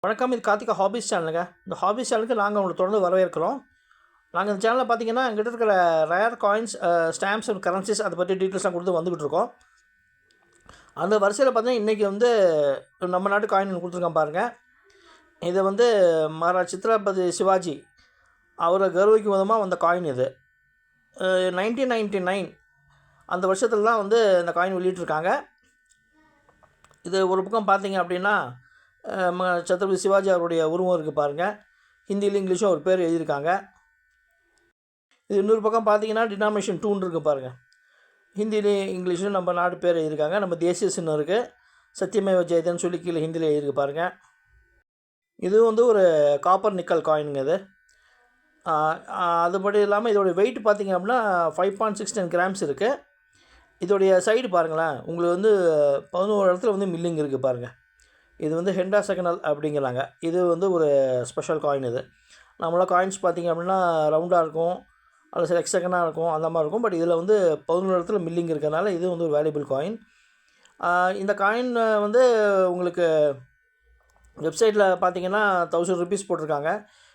வணக்கம். இது கார்த்திகா ஹாபீஸ் சேனலுங்க. இந்த ஹாபீஸ் சேனலுக்கு நாங்கள் உங்களை தொடர்ந்து வரவேற்கிறோம். நாங்கள் இந்த சேனலில் பார்த்தீங்கன்னா எங்கிட்ட இருக்கிற rare coins, stamps and currencies அதை பற்றி டீட்டெயில்ஸ்லாம் கொடுத்து வந்துக்கிட்டு இருக்கோம். அந்த வரிசையில் பார்த்தீங்கன்னா இன்றைக்கி நம்ம நாட்டு காயின் கொடுத்துருக்கோம் பாருங்கள். இதை மகாராஜ் சித்ரபதி சிவாஜி அவரை கௌரவிக்கும் விதமாக வந்த காயின் இது. 1999 அந்த வருஷத்தில் தான் இந்த காயின் வெளியிட்டிருக்காங்க. இது ஒரு பக்கம் பார்த்தீங்க அப்படின்னா சத்ரபதி சிவாஜி அவருடைய உருவம் இருக்குது பாருங்கள். ஹிந்தியிலும் இங்கிலீஷும் ஒரு பேர் எழுதியிருக்காங்க. இது இன்னொரு பக்கம் பார்த்தீங்கன்னா டினாமினேஷன் 2 இருக்குது பாருங்கள். ஹிந்திலையும் இங்கிலீஷும் நம்ம நாடு பேர் எழுதியிருக்காங்க. நம்ம தேசிய சின்னம் இருக்குது, சத்தியமேவ ஜெயதேன்னு சொல்லி கீழே ஹிந்தியில் எழுதியிருக்கு பாருங்கள். இது ஒரு காப்பர் நிக்கல் காயினுங்க. இது அதுபடி இல்லாமல் இதோடைய வெயிட் பார்த்திங்க அப்படின்னா 5.69 கிராம்ஸ் இருக்குது. இதோடைய சைடு பாருங்களேன், உங்களுக்கு 11 இடத்துல மில்லிங் இருக்குது பாருங்கள். இது ஹெண்டாசெகனல் அப்படிங்கிறாங்க. இது ஒரு ஸ்பெஷல் காயின். இது நம்மளாம் காயின்ஸ் பார்த்திங்க அப்படின்னா ரவுண்டாக இருக்கும், அல்லது சில எக்ஸகனாக இருக்கும், அந்த மாதிரி இருக்கும். பட் இதில் 11 இடத்துல மில்லிங் இருக்கிறதுனால இது ஒரு வேல்யூபிள் காயின். இந்த காயின் உங்களுக்கு வெப்சைட்டில் பார்த்திங்கன்னா 1000 ருபீஸ் போட்டிருக்காங்க.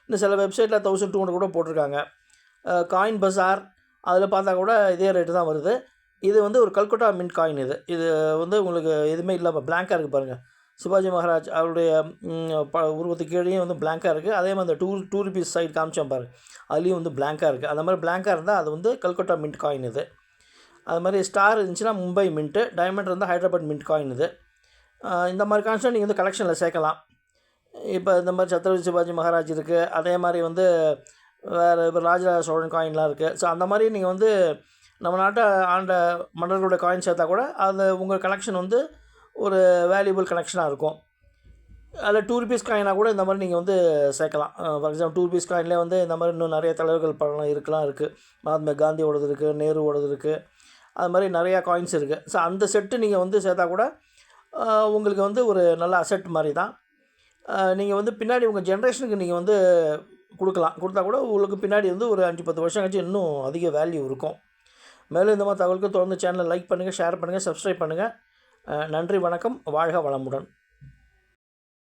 இன்னும் சில வெப்சைட்டில் 1200 கூட போட்டிருக்காங்க. காயின் பஸார் அதில் பார்த்தா கூட இதே ரேட்டு தான் வருது. இது ஒரு கல்கட்டா மின்ட் காயின். இது உங்களுக்கு எதுவுமே இல்லாமல் பிளாங்காக இருக்குது பாருங்கள். சிவாஜி மகாராஜ் அவருடைய உருவத்துக்கு கீழேயும் பிளாங்காக இருக்குது. அதே மாதிரி அந்த டூ ருபீஸ் சைடு காமிச்சோம் பாருங்கள், அதுலேயும் பிளாங்காக இருக்குது. அந்த மாதிரி பிளாங்காக இருந்தால் அது கல்கட்டா மின்ட் காயின். இது அது மாதிரி ஸ்டார் இருந்துச்சுன்னா மும்பை மின்ட்டு, டைமண்ட் இருந்தால் ஹைதராபாத் மின்ட் காயின். இது இந்த மாதிரி காயின்ஸ்லாம் நீங்கள் கலெக்ஷனில் சேர்க்கலாம். இப்போ இந்த மாதிரி சத்ரபதி சிவாஜி மகாராஜ் இருக்குது. அதே மாதிரி வேறு ராஜராஜ சோழன் காயின்லாம் இருக்குது. ஸோ அந்த மாதிரி நீங்கள் நம்ம நாட்டை ஆண்ட மன்னர்களோட காயின் சேர்த்தா கூட அது உங்கள் கலெக்ஷன் ஒரு வேல்யூபிள் கலெக்ஷனாக இருக்கும். அதில் 2 ருபீஸ் காயினாக கூட இந்த மாதிரி நீங்கள் சேர்க்கலாம். ஃபார் எக்ஸாம்பிள் 2 ருபீஸ் காயின்லேயே இந்த மாதிரி இன்னும் நிறைய தலைவர்கள் படம் இருக்குது. மகாத்மா காந்தியோடது இருக்குது, நேருவோடது இருக்குது. அது மாதிரி நிறையா காயின்ஸ் இருக்குது. ஸோ அந்த செட்டு நீங்கள் சேர்த்தா கூட உங்களுக்கு ஒரு நல்ல அசெட் மாதிரி தான். நீங்கள் பின்னாடி உங்கள் ஜென்ரேஷனுக்கு நீங்கள் கொடுத்தா கூட உங்களுக்கு பின்னாடி ஒரு 5-10 வருஷம் கழிச்சு இன்னும் அதிக வேல்யூ இருக்கும். மேலும் இந்த மாதிரி தகவலுக்கு தொடர்ந்து சேனலை லைக் பண்ணுங்கள், ஷேர் பண்ணுங்கள், சப்ஸ்கிரைப் பண்ணுங்கள். நன்றி, வணக்கம், வாழ்க வளமுடன்.